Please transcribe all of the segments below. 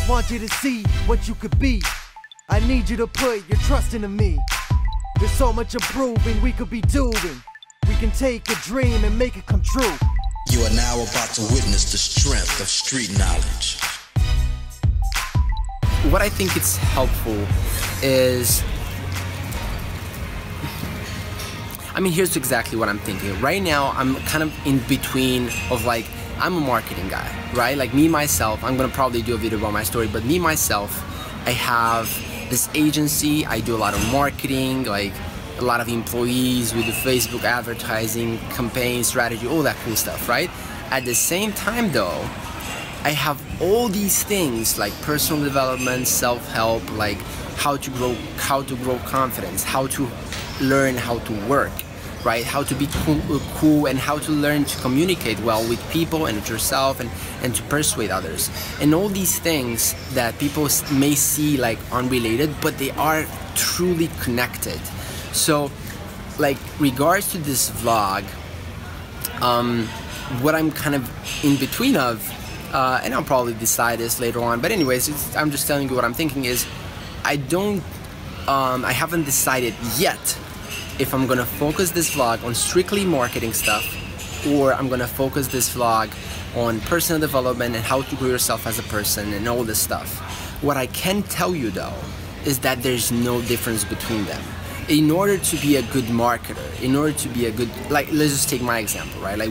just want you to see what you could be. I need you to put your trust into me. There's so much improving we could be doing. We can take a dream and make it come true. You are now about to witness the strength of street knowledge. What I think it's helpful is, I mean, here's exactly what I'm thinking. Right now, I'm kind of in between of like, I'm a marketing guy, right? Like me, myself, I'm gonna probably do a video about my story, but me, myself, I have this agency, I do a lot of marketing, like a lot of employees, we do Facebook advertising, campaign strategy, all that cool stuff, right? At the same time though, I have all these things like personal development, self-help, like how to grow confidence, how to learn how to work, right? How to be cool and how to learn to communicate well with people and with yourself and to persuade others. And all these things that people may see like unrelated, but they are truly connected. So like regards to this vlog, what I'm kind of in between of, and I'll probably decide this later on, but anyways, I'm just telling you what I'm thinking is, I haven't decided yet if I'm gonna focus this vlog on strictly marketing stuff, or I'm gonna focus this vlog on personal development and how to grow yourself as a person and all this stuff. What I can tell you though, is that there's no difference between them. In order to be a good marketer, in order to be a good, like, let's just take my example, right? Like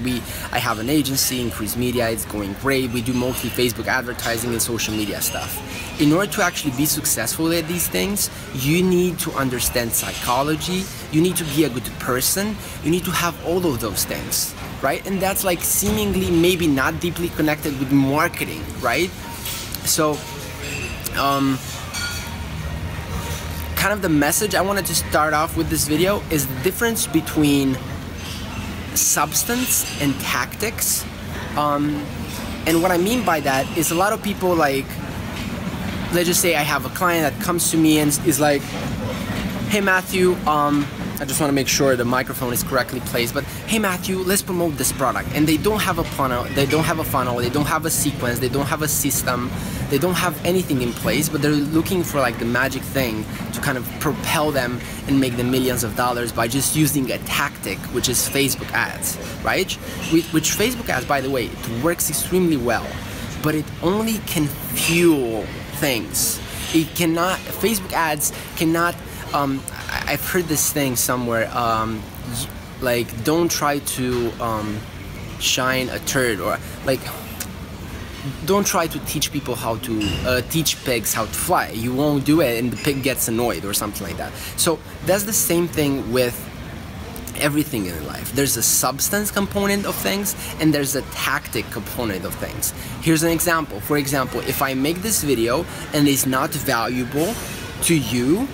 I have an agency, Increase Media, it's going great. We do mostly Facebook advertising and social media stuff. In order to actually be successful at these things, you need to understand psychology, you need to be a good person, you need to have all of those things, right? And that's like seemingly maybe not deeply connected with marketing, right? So, kind of the message I wanted to start off with this video is the difference between substance and tactics. And what I mean by that is a lot of people, like, let's just say I have a client that comes to me and is like, hey Matthew, I just want to make sure the microphone is correctly placed, but hey Matthew, let's promote this product. And they don't have a funnel, they don't have a sequence, they don't have a system, they don't have anything in place, but they're looking for like the magic thing to kind of propel them and make them millions of dollars by just using a tactic, which is Facebook ads, right? Which Facebook ads, by the way, it works extremely well, but it only can fuel things. It cannot, Facebook ads cannot, I've heard this thing somewhere, like, don't try to shine a turd, or like, don't try to teach people how to teach pigs how to fly. You won't do it and the pig gets annoyed or something like that. So that's the same thing with everything in life. There's a substance component of things and there's a tactic component of things. Here's an example. For example, if I make this video and it's not valuable to you,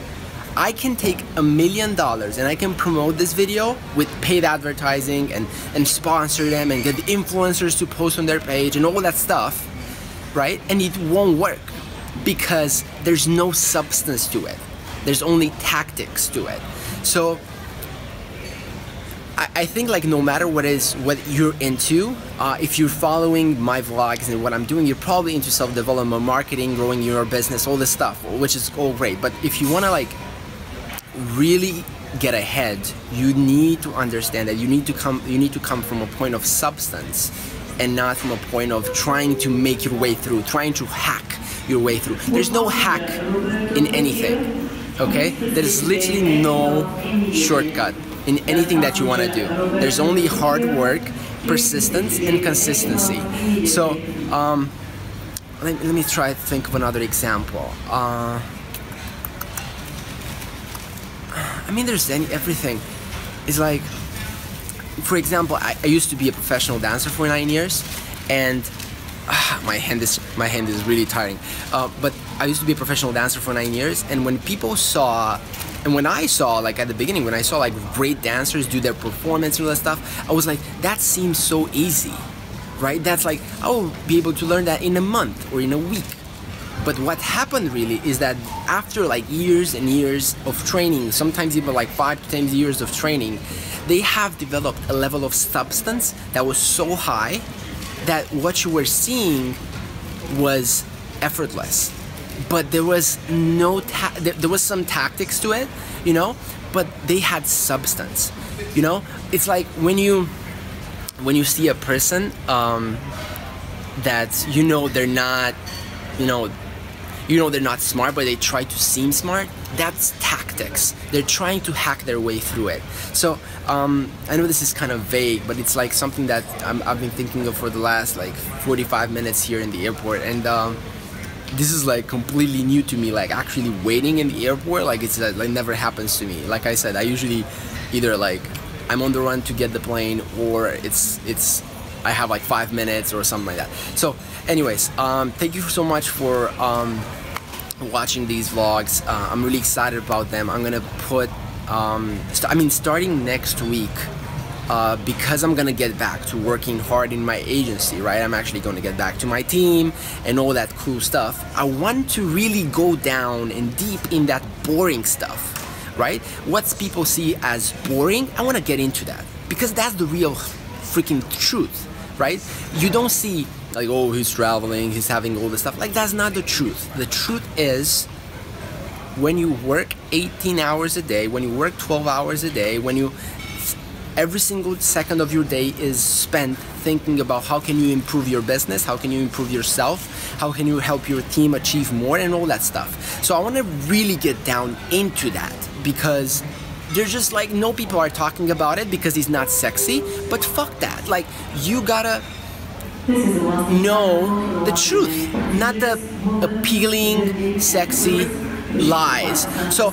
I can take $1 million and I can promote this video with paid advertising and sponsor them and get the influencers to post on their page and all that stuff, right? And it won't work because there's no substance to it. There's only tactics to it. So I think, like, no matter what you're into, if you're following my vlogs and what I'm doing, you're probably into self-development, marketing, growing your business, all this stuff, which is all great. But if you want to, like, really get ahead, you need to understand that you need to come from a point of substance and not from a point of trying to make your way through, trying to hack your way through. There's no hack in anything, okay? There's literally no shortcut in anything that you want to do. There's only hard work, persistence, and consistency. So let me try to think of another example. I mean, there's everything. It's like, for example, I used to be a professional dancer for 9 years, and my hand is really tiring. But I used to be a professional dancer for 9 years, and when people saw, and when I saw, like at the beginning, when I saw like great dancers do their performance and all that stuff, I was like, that seems so easy, right? That's like, I will be able to learn that in a month or in a week. But what happened really is that after like years and years of training, sometimes even like 5 to 10 years of training, they have developed a level of substance that was so high that what you were seeing was effortless, but there was no there was some tactics to it, you know, but they had substance, you know. It's like when you see a person that you know they're not, you know they're not smart, but they try to seem smart. That's tactics. They're trying to hack their way through it. So I know this is kind of vague, but it's like something that I've been thinking of for the last like 45 minutes here in the airport, and this is like completely new to me. Like actually waiting in the airport, like it's like never happens to me. Like I said, I usually either like I'm on the run to get the plane, or it's I have like 5 minutes or something like that. So anyways, thank you so much for watching these vlogs. I'm really excited about them. I'm gonna put starting next week, because I'm gonna get back to working hard in my agency, right? I'm actually gonna get back to my team and all that cool stuff. I want to really go down and deep in that boring stuff, right? What people see as boring, I want to get into that, because that's the real freaking truth, right? You don't see like, oh, he's traveling, he's having all this stuff. Like, that's not the truth. The truth is, when you work 18 hours a day, when you work 12 hours a day, when you every single second of your day is spent thinking about how can you improve your business, how can you improve yourself, how can you help your team achieve more, and all that stuff. So I want to really get down into that, because there's just like no people are talking about it because it's not sexy. But fuck that. Like, you gotta know the truth, not the appealing, sexy lies. So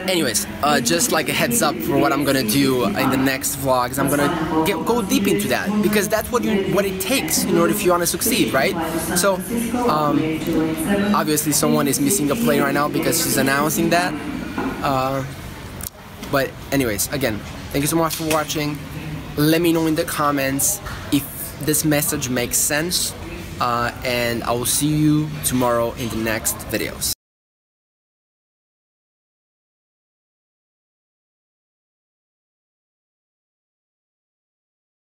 anyways, just like a heads up for what I'm gonna do in the next vlogs. I'm gonna go deep into that, because that's what it takes in order if you want to succeed, right? So obviously someone is missing a plane right now because she's announcing that, but anyways, again, thank you so much for watching. Let me know in the comments if this message makes sense, and I will see you tomorrow in the next videos.